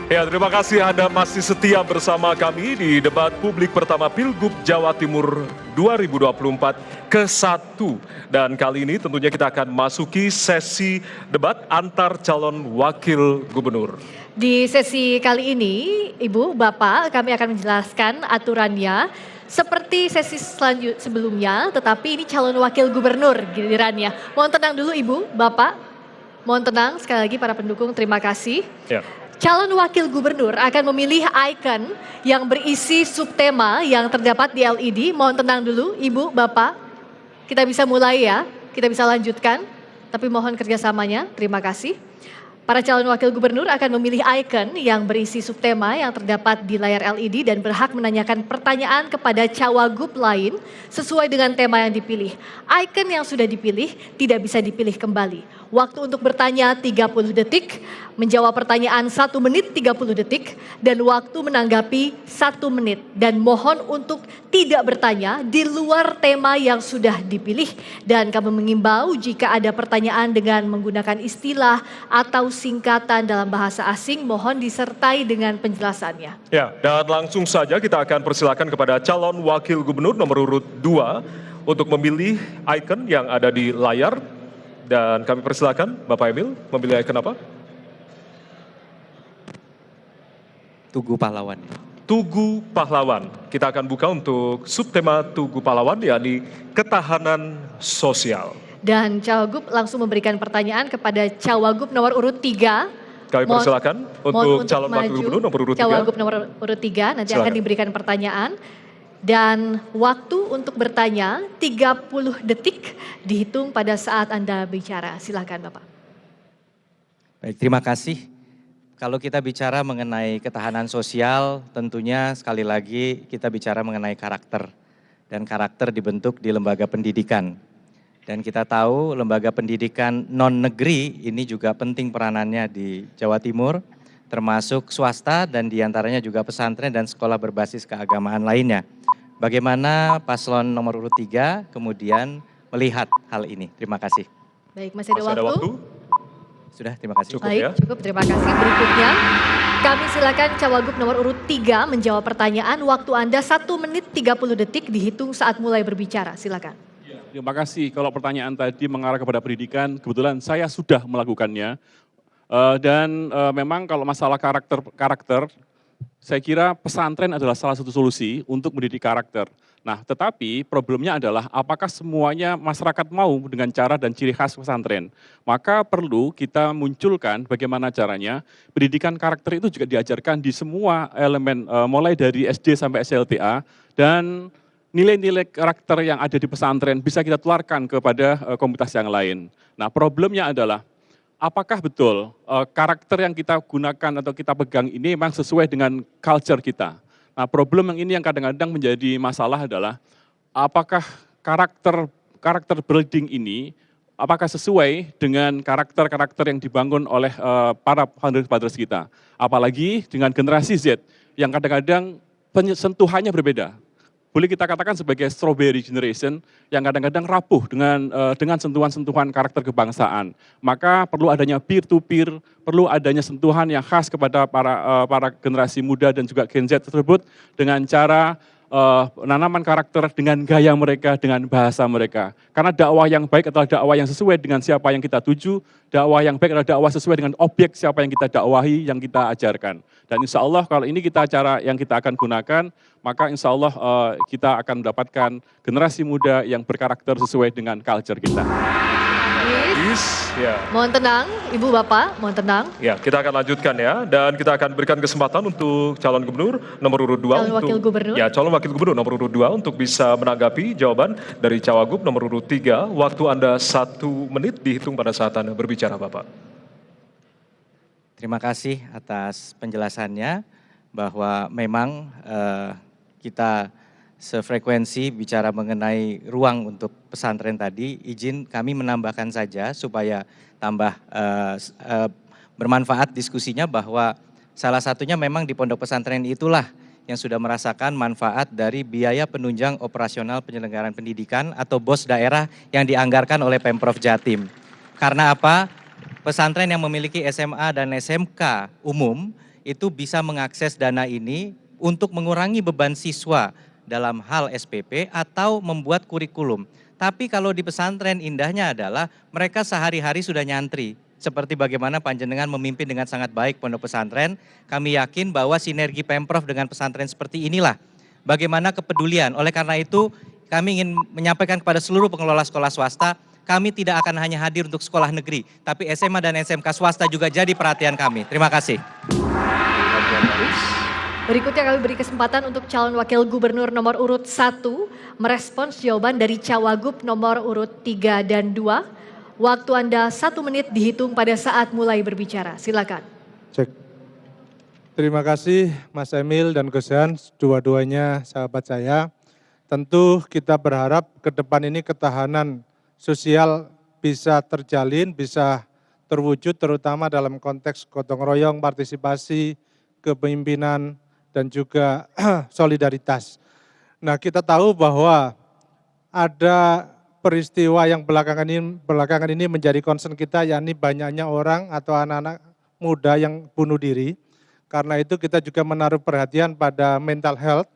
Ya, terima kasih Anda masih setia bersama kami di debat publik pertama Pilgub Jawa Timur 2024 ke-1. Dan kali ini tentunya kita akan masuki sesi debat antar calon wakil gubernur. Di sesi kali ini, Ibu, Bapak, kami akan menjelaskan aturannya seperti sesi sebelumnya, tetapi ini calon wakil gubernur gilirannya. Mohon tenang dulu Ibu, Bapak. Mohon tenang, sekali lagi para pendukung, terima kasih. Ya. Calon wakil gubernur akan memilih icon yang berisi subtema yang terdapat di LED. Mohon tenang dulu, Ibu, Bapak. Kita bisa mulai ya, kita bisa lanjutkan. Tapi mohon kerjasamanya, terima kasih. Para calon wakil gubernur akan memilih icon yang berisi subtema yang terdapat di layar LED dan berhak menanyakan pertanyaan kepada cawagup lain sesuai dengan tema yang dipilih. Icon yang sudah dipilih tidak bisa dipilih kembali. Waktu untuk bertanya 30 detik, menjawab pertanyaan 1 menit 30 detik, dan waktu menanggapi 1 menit. Dan mohon untuk tidak bertanya di luar tema yang sudah dipilih. Dan kami mengimbau jika ada pertanyaan dengan menggunakan istilah atau singkatan dalam bahasa asing, mohon disertai dengan penjelasannya. Ya, dan langsung saja kita akan persilakan kepada calon wakil gubernur nomor urut 2 untuk memilih icon yang ada di layar. Dan kami persilakan Bapak Emil memilih icon apa? Tugu Pahlawan. Tugu Pahlawan. Kita akan buka untuk subtema Tugu Pahlawan, yakni ketahanan sosial. Dan Cawagup langsung memberikan pertanyaan kepada Cawagup nomor urut 3. Kami persilakan untuk calon wakil gubernur nomor urut 3. Cawagup nomor urut 3 nanti Silakan. akan diberikan pertanyaan. Dan waktu untuk bertanya 30 detik dihitung pada saat Anda bicara. Silakan Bapak. Baik, terima kasih. Kalau kita bicara mengenai ketahanan sosial, tentunya sekali lagi kita bicara mengenai karakter. Dan karakter dibentuk di lembaga pendidikan. Dan kita tahu lembaga pendidikan non-negeri ini juga penting peranannya di Jawa Timur, termasuk swasta dan diantaranya juga pesantren dan sekolah berbasis keagamaan lainnya. Bagaimana paslon nomor urut 3 kemudian melihat hal ini? Terima kasih. Baik, masih ada waktu? Sudah, terima kasih. Cukup. Baik, Ya. cukup, terima kasih. Berikutnya, kami silakan Cawagup nomor urut 3 menjawab pertanyaan. Waktu Anda 1 menit 30 detik dihitung saat mulai berbicara. Silakan. Terima kasih. Kalau pertanyaan tadi mengarah kepada pendidikan, kebetulan saya sudah melakukannya. Dan memang kalau masalah karakter, saya kira pesantren adalah salah satu solusi untuk mendidik karakter. Nah, tetapi problemnya adalah apakah semuanya masyarakat mau dengan cara dan ciri khas pesantren. Maka perlu kita munculkan bagaimana caranya pendidikan karakter itu juga diajarkan di semua elemen, mulai dari SD sampai SLTA, dan nilai-nilai karakter yang ada di pesantren bisa kita tularkan kepada komunitas yang lain. Nah, problemnya adalah apakah betul karakter yang kita gunakan atau kita pegang ini memang sesuai dengan culture kita. Nah, problem yang ini yang kadang-kadang menjadi masalah adalah apakah karakter building ini apakah sesuai dengan karakter-karakter yang dibangun oleh para founders kita. Apalagi dengan generasi Z yang kadang-kadang sentuhannya berbeda. Boleh kita katakan sebagai strawberry generation yang kadang-kadang rapuh dengan sentuhan-sentuhan karakter kebangsaan. Maka perlu adanya peer-to-peer, perlu adanya sentuhan yang khas kepada para generasi muda dan juga Gen Z tersebut dengan cara penanaman karakter dengan gaya mereka, dengan bahasa mereka. Karena dakwah yang baik adalah dakwah yang sesuai dengan siapa yang kita tuju, dakwah yang baik adalah dakwah sesuai dengan objek siapa yang kita dakwahi, yang kita ajarkan. Dan insya Allah kalau ini cara yang kita akan gunakan, maka insya Allah kita akan mendapatkan generasi muda yang berkarakter sesuai dengan culture kita. Ya. Mohon tenang, Ibu Bapak, mohon tenang. Ya, kita akan lanjutkan ya, dan kita akan berikan kesempatan untuk calon gubernur nomor urut 2 Calon wakil gubernur. Ya, calon wakil gubernur nomor urut 2 untuk bisa menanggapi jawaban dari Cawagup nomor urut 3. Waktu Anda 1 menit dihitung pada saat Anda berbicara, Bapak. Terima kasih atas penjelasannya bahwa memang kita sefrekuensi bicara mengenai ruang untuk pesantren tadi. Izin kami menambahkan saja supaya tambah bermanfaat diskusinya bahwa salah satunya memang di pondok pesantren itulah yang sudah merasakan manfaat dari biaya penunjang operasional penyelenggaraan pendidikan atau BOS daerah yang dianggarkan oleh Pemprov Jatim. Karena apa? Pesantren yang memiliki SMA dan SMK umum itu bisa mengakses dana ini untuk mengurangi beban siswa dalam hal SPP atau membuat kurikulum. Tapi kalau di pesantren indahnya adalah mereka sehari-hari sudah nyantri. Seperti bagaimana panjenengan memimpin dengan sangat baik pondok pesantren, kami yakin bahwa sinergi Pemprov dengan pesantren seperti inilah. Bagaimana kepedulian, oleh karena itu kami ingin menyampaikan kepada seluruh pengelola sekolah swasta, kami tidak akan hanya hadir untuk sekolah negeri, tapi SMA dan SMK swasta juga jadi perhatian kami. Terima kasih. Berikutnya kami beri kesempatan untuk calon wakil gubernur nomor urut 1 merespons jawaban dari cawagup nomor urut 3 dan 2. Waktu Anda 1 menit dihitung pada saat mulai berbicara. Silakan. Cek. Terima kasih Mas Emil dan Gus Hans, dua-duanya sahabat saya. Tentu kita berharap ke depan ini ketahanan sosial bisa terjalin, bisa terwujud terutama dalam konteks gotong royong, partisipasi, kepemimpinan, dan juga solidaritas. Nah, kita tahu bahwa ada peristiwa yang belakangan ini menjadi concern kita, yakni banyaknya orang atau anak-anak muda yang bunuh diri. Karena itu kita juga menaruh perhatian pada mental health.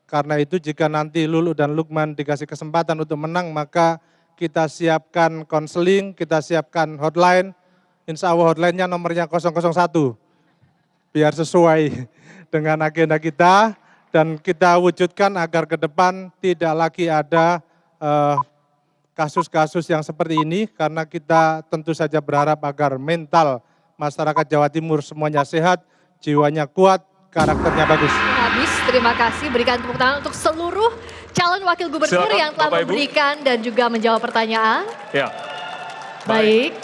Karena itu jika nanti Lulu dan Lukman dikasih kesempatan untuk menang, maka kita siapkan konseling, kita siapkan hotline. Insya Allah hotline-nya nomornya 001. Biar sesuai dengan agenda kita dan kita wujudkan agar ke depan tidak lagi ada kasus-kasus yang seperti ini, karena kita tentu saja berharap agar mental masyarakat Jawa Timur semuanya sehat, jiwanya kuat, karakternya bagus. Habis, terima kasih. Berikan tepuk tangan untuk seluruh calon wakil gubernur Silakan, yang telah Bapak, Ibu. memberikan dan juga menjawab pertanyaan. Ya. Baik,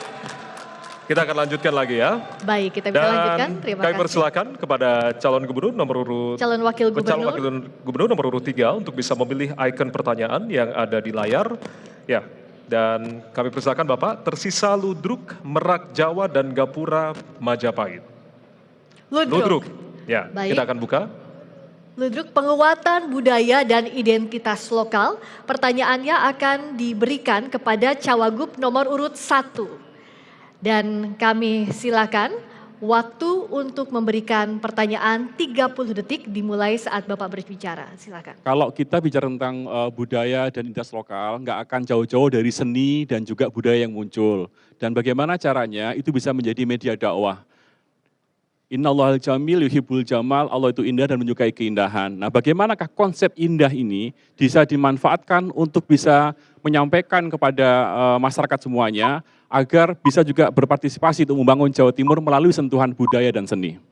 Kita akan lanjutkan lagi ya. baik kita bisa lanjutkan. Terima kami kasih. persilakan kepada calon gubernur nomor urut Calon wakil calon gubernur. wakil gubernur nomor urut 3 untuk bisa memilih ikon pertanyaan yang ada di layar. Ya. Dan kami persilakan Bapak, tersisa Ludruk, Merak Jawa dan Gapura Majapahit. Ludruk. Ya, Baik. kita akan buka. Ludruk, penguatan budaya dan identitas lokal. Pertanyaannya akan diberikan kepada cawagup nomor urut 1. Dan kami silakan waktu untuk memberikan pertanyaan 30 detik dimulai saat Bapak berbicara. Silakan. Kalau kita bicara tentang budaya dan identitas lokal, nggak akan jauh-jauh dari seni dan juga budaya yang muncul. Dan bagaimana caranya itu bisa menjadi media dakwah. Innallahal jamil yuhibbul jamal, Allah itu indah dan menyukai keindahan. Nah, bagaimanakah konsep indah ini bisa dimanfaatkan untuk bisa menyampaikan kepada masyarakat semuanya, agar bisa juga berpartisipasi untuk membangun Jawa Timur melalui sentuhan budaya dan seni.